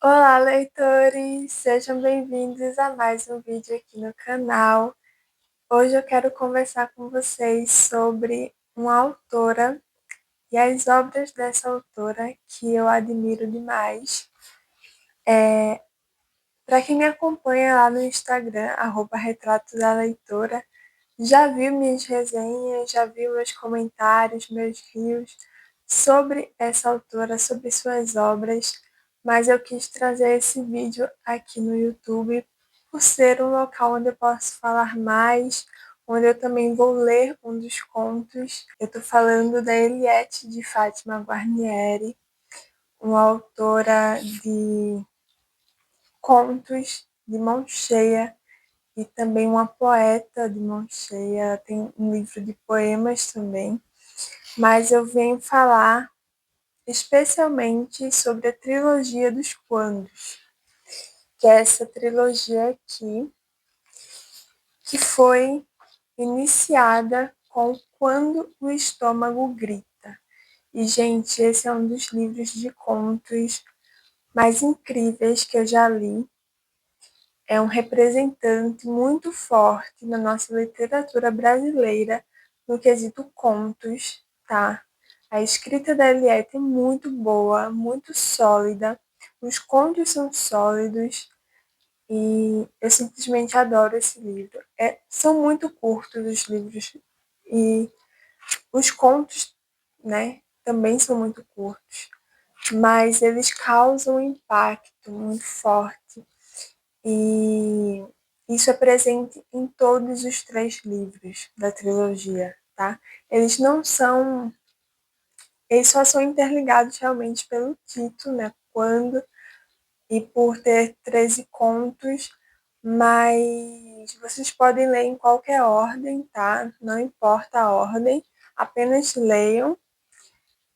Olá, leitores! Sejam bem-vindos a mais um vídeo aqui no canal. Hoje eu quero conversar com vocês sobre uma autora e as obras dessa autora que eu admiro demais. Para quem me acompanha lá no Instagram, @retrato da leitora, já viu minhas resenhas, já viu meus comentários, meus reviews sobre essa autora, sobre suas obras, mas eu quis trazer esse vídeo aqui no YouTube por ser um local onde eu posso falar mais, onde eu também vou ler um dos contos. Eu estou falando da Eliette de Fátima Guarnieri, uma autora de contos de mão cheia e também uma poeta de mão cheia, tem um livro de poemas também, mas eu venho falar especialmente sobre a trilogia dos Quandos, que é essa trilogia aqui, que foi iniciada com Quando o Estômago Grita. E, gente, esse é um dos livros de contos mais incríveis que eu já li. É um representante muito forte na nossa literatura brasileira no quesito contos, tá? A escrita da Eliette é muito boa, muito sólida, os contos são sólidos e eu simplesmente adoro esse livro. São muito curtos os livros e os contos, né, também são muito curtos, mas eles causam um impacto muito forte e isso é presente em todos os 3 livros da trilogia, tá? Eles não são. Eles só são interligados realmente pelo título, né? Quando, e por ter 13 contos, mas vocês podem ler em qualquer ordem, tá? Não importa a ordem, apenas leiam,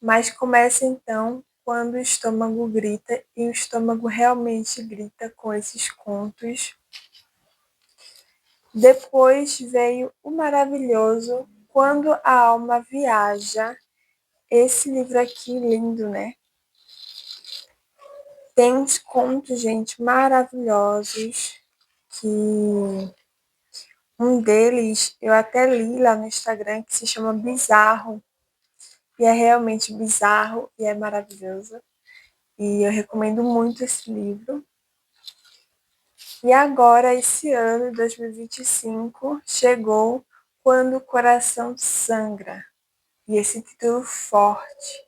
mas comece então quando o estômago grita, e o estômago realmente grita com esses contos. Depois veio o maravilhoso Quando a Alma Viaja. Esse livro aqui, lindo, né? Tem uns contos, gente, maravilhosos, que um deles eu até li lá no Instagram, que se chama Bizarro, e é realmente bizarro e é maravilhoso. E eu recomendo muito esse livro. E agora, esse ano, 2025, chegou Quando o Coração Sangra. E esse título forte,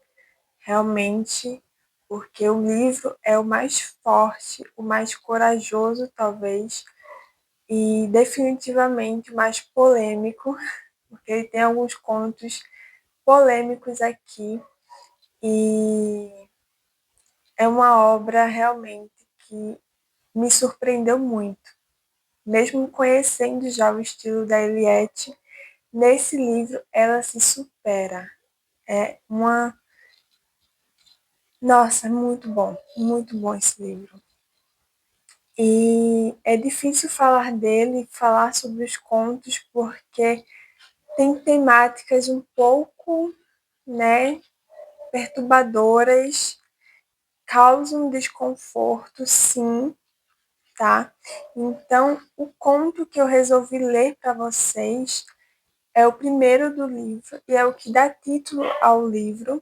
realmente, porque o livro é o mais forte, o mais corajoso, talvez, e definitivamente o mais polêmico, porque ele tem alguns contos polêmicos aqui, e é uma obra realmente que me surpreendeu muito. Mesmo conhecendo já o estilo da Eliette, nesse livro ela se supera. É uma Nossa, é muito bom esse livro. E é difícil falar dele, falar sobre os contos, porque tem temáticas um pouco, né, perturbadoras, causam desconforto, sim, tá? Então, o conto que eu resolvi ler para vocês é o primeiro do livro e é o que dá título ao livro.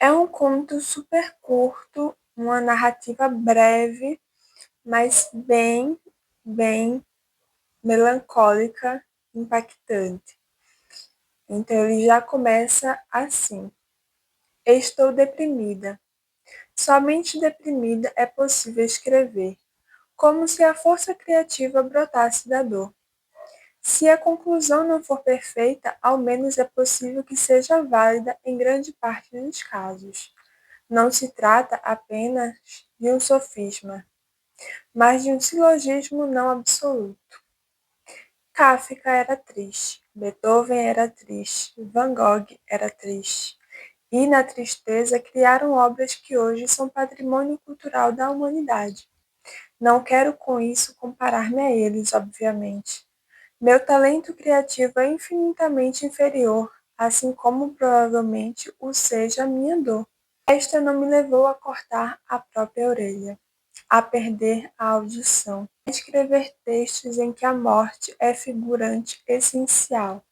É um conto super curto, uma narrativa breve, mas bem melancólica, impactante. Então ele já começa assim: Estou deprimida. Somente deprimida é possível escrever, como se a força criativa brotasse da dor. Se a conclusão não for perfeita, ao menos é possível que seja válida em grande parte dos casos. Não se trata apenas de um sofisma, mas de um silogismo não absoluto. Kafka era triste, Beethoven era triste, Van Gogh era triste. E na tristeza criaram obras que hoje são patrimônio cultural da humanidade. Não quero com isso comparar-me a eles, obviamente. Meu talento criativo é infinitamente inferior, assim como provavelmente o seja a minha dor. Esta não me levou a cortar a própria orelha. a perder a audição. Escrever textos em que a morte é figurante essencial.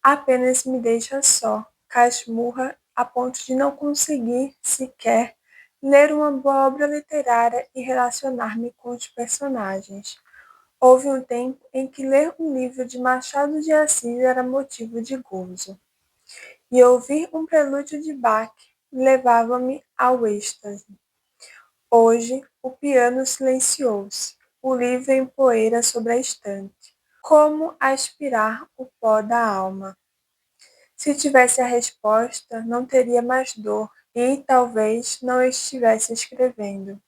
Apenas me deixa só, casmurra, a ponto de não conseguir, sequer, ler uma boa obra literária e relacionar-me com os personagens. Houve um tempo em que ler um livro de Machado de Assis era motivo de gozo, e ouvir um prelúdio de Bach levava-me ao êxtase. Hoje, o piano silenciou-se, o livro em poeira sobre a estante. Como aspirar o pó da alma? Se tivesse a resposta, não teria mais dor e, talvez, não estivesse escrevendo.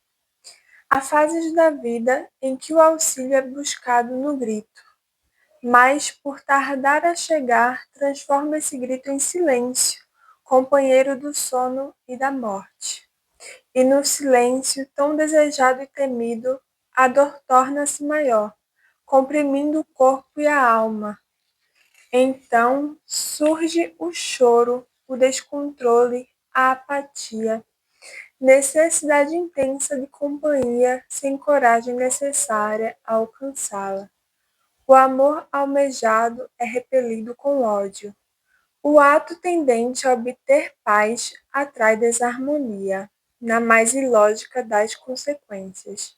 Há fases da vida em que o auxílio é buscado no grito, mas, por tardar a chegar, transforma esse grito em silêncio, companheiro do sono e da morte. E no silêncio, tão desejado e temido, a dor torna-se maior, comprimindo o corpo e a alma. Então surge o choro, o descontrole, a apatia, necessidade intensa de companhia sem coragem necessária a alcançá-la. O amor almejado é repelido com ódio. O ato tendente a obter paz atrai desarmonia, na mais ilógica das consequências.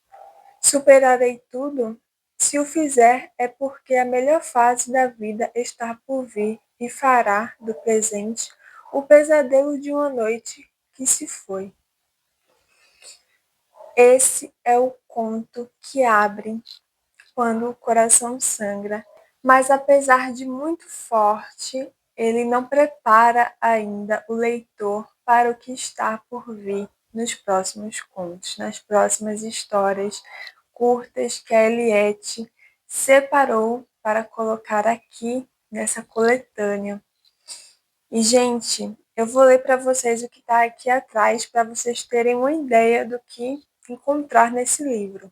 Superarei tudo? Se o fizer, é porque a melhor fase da vida está por vir e fará do presente o pesadelo de uma noite que se foi. Esse é o conto que abre quando o coração sangra, mas apesar de muito forte, ele não prepara ainda o leitor para o que está por vir nos próximos contos, nas próximas histórias curtas que a Eliette separou para colocar aqui nessa coletânea. E, gente, eu vou ler para vocês o que está aqui atrás para vocês terem uma ideia do que encontrar nesse livro.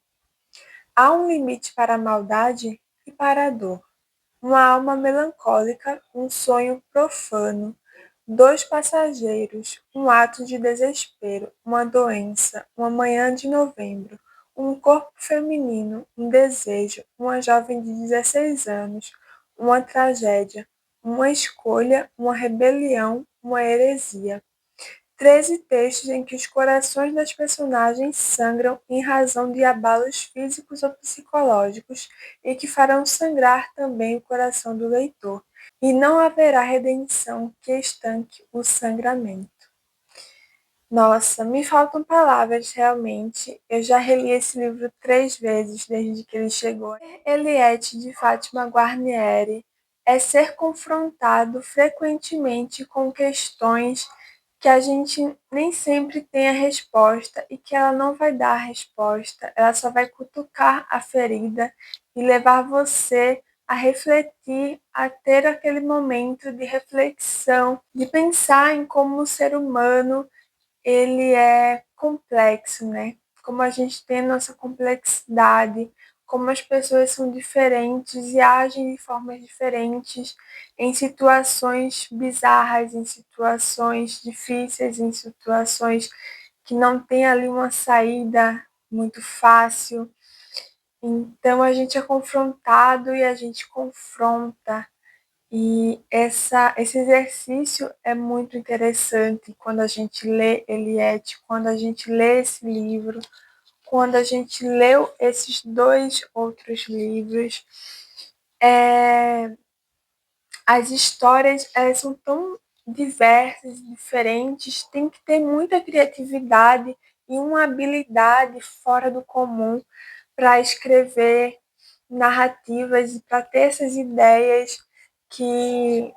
Há um limite para a maldade e para a dor. Uma alma melancólica, um sonho profano, dois passageiros, um ato de desespero, uma doença, uma manhã de novembro, um corpo feminino, um desejo, uma jovem de 16 anos, uma tragédia, uma escolha, uma rebelião, uma heresia. 13 textos em que os corações das personagens sangram em razão de abalos físicos ou psicológicos e que farão sangrar também o coração do leitor. E não haverá redenção que estanque o sangramento. Nossa, me faltam palavras realmente. Eu já reli esse livro 3 vezes desde que ele chegou. Eliette de Fátima Guarnieri é ser confrontado frequentemente com questões que a gente nem sempre tem a resposta e que ela não vai dar a resposta, ela só vai cutucar a ferida e levar você a refletir, a ter aquele momento de reflexão, de pensar em como o ser humano ele é complexo, né? Como a gente tem a nossa complexidade, como as pessoas são diferentes e agem de formas diferentes em situações bizarras, em situações difíceis, em situações que não tem ali uma saída muito fácil. Então a gente é confrontado e a gente confronta. E esse exercício é muito interessante quando a gente lê Eliette, quando a gente lê esse livro, quando a gente leu esses dois outros livros. As histórias elas são tão diversas, diferentes, tem que ter muita criatividade e uma habilidade fora do comum para escrever narrativas e para ter essas ideias que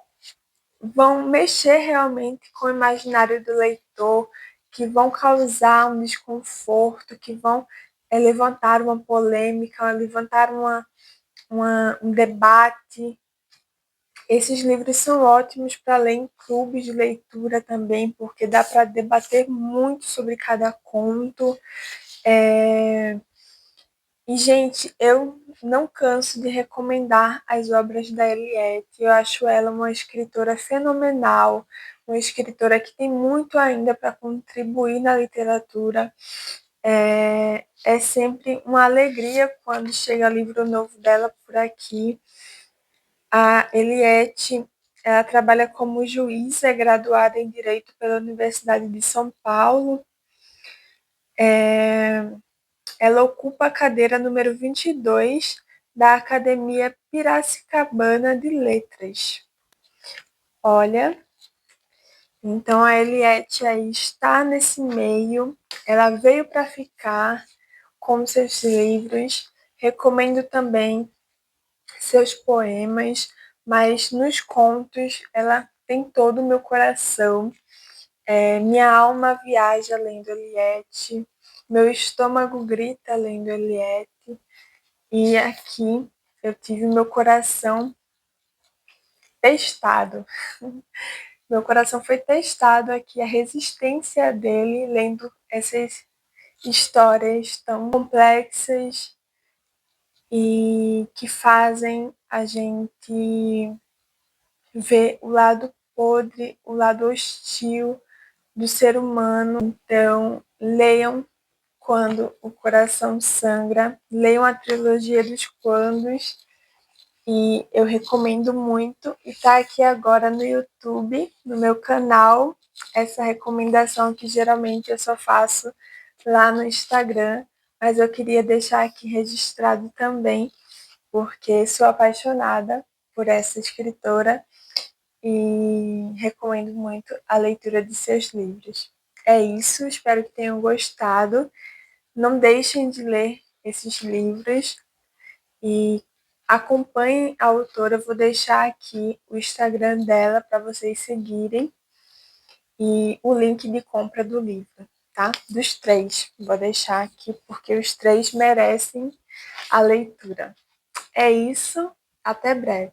vão mexer realmente com o imaginário do leitor, que vão causar um desconforto, que vão levantar uma polêmica, levantar um debate. Esses livros são ótimos para ler em clubes de leitura também, porque dá para debater muito sobre cada conto. E, gente, eu não canso de recomendar as obras da Eliette. Eu acho ela uma escritora fenomenal, uma escritora que tem muito ainda para contribuir na literatura. É sempre uma alegria quando chega livro novo dela por aqui. A Eliette, ela trabalha como juíza, é graduada em Direito pela Universidade de São Paulo. Ela ocupa a cadeira número 22 da Academia Piracicabana de Letras. Olha, então a Eliette aí está nesse meio, ela veio para ficar com seus livros. Recomendo também seus poemas, mas nos contos ela tem todo o meu coração. Minha alma viaja lendo Eliette, meu estômago grita lendo Eliette, e aqui eu tive meu coração testado. Meu coração foi testado aqui, a resistência dele lendo essas histórias tão complexas e que fazem a gente ver o lado podre, o lado hostil do ser humano. Então, leiam Quando o Coração Sangra, leiam a trilogia dos Quandos, e eu recomendo muito. E tá aqui agora no YouTube, no meu canal, essa recomendação que geralmente eu só faço lá no Instagram, mas eu queria deixar aqui registrado também, porque sou apaixonada por essa escritora e recomendo muito a leitura de seus livros. É isso, espero que tenham gostado. Não deixem de ler esses livros e acompanhem a autora. Eu vou deixar aqui o Instagram dela para vocês seguirem e o link de compra do livro, tá? Dos três. Vou deixar aqui porque os três merecem a leitura. É isso, até breve.